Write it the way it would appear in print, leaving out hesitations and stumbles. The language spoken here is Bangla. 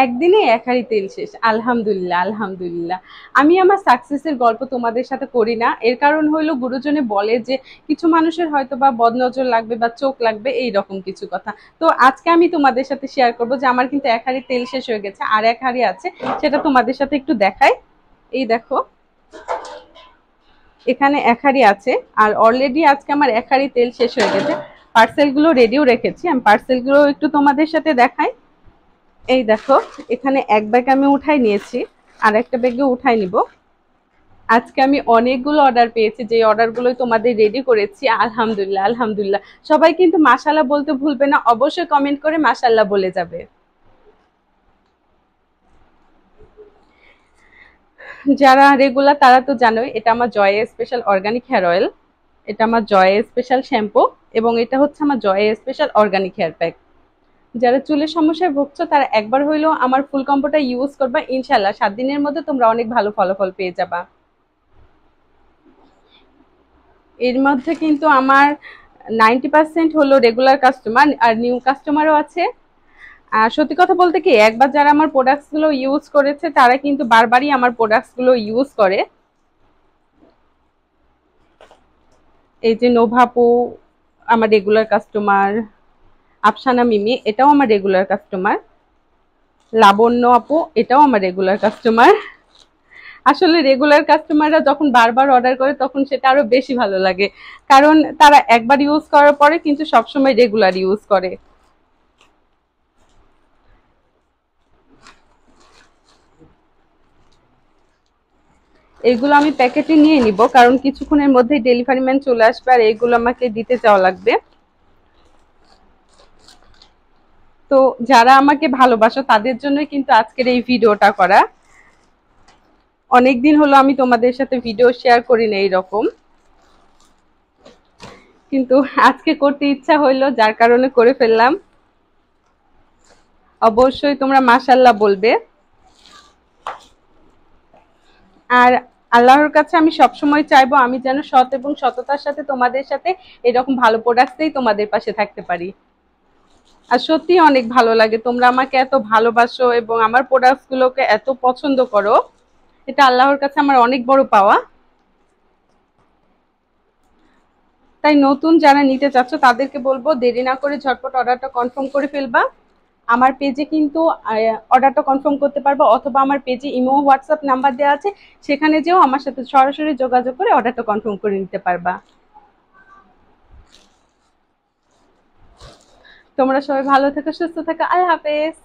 একদিনে এক হাঁড়ি তেল শেষ, আলহামদুলিল্লাহ আলহামদুলিল্লাহ। আমি আমার সাকসেসের গল্প তোমাদের সাথে করি না, এর কারণ হইলো গুরুজনে বলে যে কিছু মানুষের হয়তো বা বদনজর লাগবে বা চোখ লাগবে, এই রকম কিছু কথা। তো আজকে আমি তোমাদের সাথে শেয়ার করব যে আমার কিন্তু এক হাঁড়ি তেল শেষ হয়ে গেছে, আর এক হাঁড়ি আছে, সেটা তোমাদের সাথে একটু দেখাই। এই দেখো, এখানে এক হাঁড়ি আছে, আর অলরেডি আজকে আমার এক হাঁড়ি তেল শেষ হয়ে গেছে। পার্সেলগুলো রেডিও রেখেছি, আমি পার্সেলগুলো একটু তোমাদের সাথে দেখাই। এই দেখো, এখানে এক ব্যাগ আমি উঠাই নিয়েছি, আর একটা ব্যাগে উঠাই নিব। আজকে আমি অনেকগুলো অর্ডার পেয়েছি, যে অর্ডারগুলোই তোমাদের রেডি করেছি। আলহামদুলিল্লাহ আলহামদুলিল্লাহ। সবাই কিন্তু মাশাআল্লাহ বলতে ভুলবে না, অবশ্যই কমেন্ট করে মাশাআল্লাহ বলে যাবে। যারা রেগুলার তারা তো জানোই, এটা আমার জয়ে স্পেশাল অর্গানিক হেয়ার অয়েল, এটা আমার জয়ে স্পেশাল শ্যাম্পু, এবং এটা হচ্ছে আমার জয়ে স্পেশাল অর্গানিক হেয়ার প্যাক। যারা চুলের সমস্যায় ভুগছো তারা একবার হইলেও আমার ফুল কম্বোটা ইউজ করবা, ইনশাল্লাহ 7 দিনের মধ্যে তোমরা অনেক ভালো ফলাফল পেয়ে যাবা। এর মধ্যে কিন্তু আমার 90% হলো রেগুলার কাস্টমার, আর নিউ কাস্টমারও আছে। আর সত্যি কথা বলতে কি, একবার যারা আমার প্রোডাক্টস গুলো ইউজ করেছে তারা কিন্তু বারবারই আমার প্রোডাক্টস গুলো ইউজ করে। এই যে নোভাপু আমার রেগুলার কাস্টমার, আফসানা মিমি এটাও আমার রেগুলার কাস্টমার, লাবণ্য আপু এটাও আমার রেগুলার কাস্টমার। আসলে রেগুলার কাস্টমাররা যখন বারবার অর্ডার করে তখন সেটা আরো বেশি ভালো লাগে, কারণ তারা একবার ইউজ করার পরে কিন্তু সবসময় রেগুলার ইউজ করে। এইগুলো আমি প্যাকেটে নিয়ে নিব, কারণ কিছুক্ষণের মধ্যেই ডেলিভারি ম্যান চলে আসবে, আর এইগুলো আমাকে দিতে যাওয়া লাগবে। তো যারা আমাকে ভালোবাসো তাদের জন্যই কিন্তু আজকের এই ভিডিওটা করা। অনেকদিন হলো আমি তোমাদের সাথে ভিডিও শেয়ার করি না এইরকম, কিন্তু আজকে করতে ইচ্ছা হইলো, যার কারণে করে ফেললাম। অবশ্যই তোমরা মাশাআল্লাহ বলবে। আর আল্লাহর কাছে আমি সবসময় চাইবো আমি যেন সৎ এবং সততার সাথে তোমাদের সাথে এরকম ভালো প্রোডাক্টসেই তোমাদের পাশে থাকতে পারি। আর সত্যি অনেক ভালো লাগে তোমরা আমাকে এত ভালোবাসো এবং আমার প্রোডাক্টস গুলোকে এত পছন্দ করো, এটা আল্লাহর কাছে আমার অনেক বড় পাওয়া। তাই নতুন যারা নিতে চাচ্ছ তাদেরকে বলবো দেরি না করে ঝটপট অর্ডারটা কনফার্ম করে ফেলবা। আমার পেজে কিন্তু অর্ডারটা কনফার্ম করতে পারবা, অথবা আমার পেজে ইমো হোয়াটসঅ্যাপ নাম্বার দেওয়া আছে, সেখানে যেও আমার সাথে সরাসরি যোগাযোগ করে অর্ডারটা কনফার্ম করে নিতে পারবা। তোমরা সবাই ভালো থেকো, সুস্থ থাকো, আল্লাহ হাফেজ।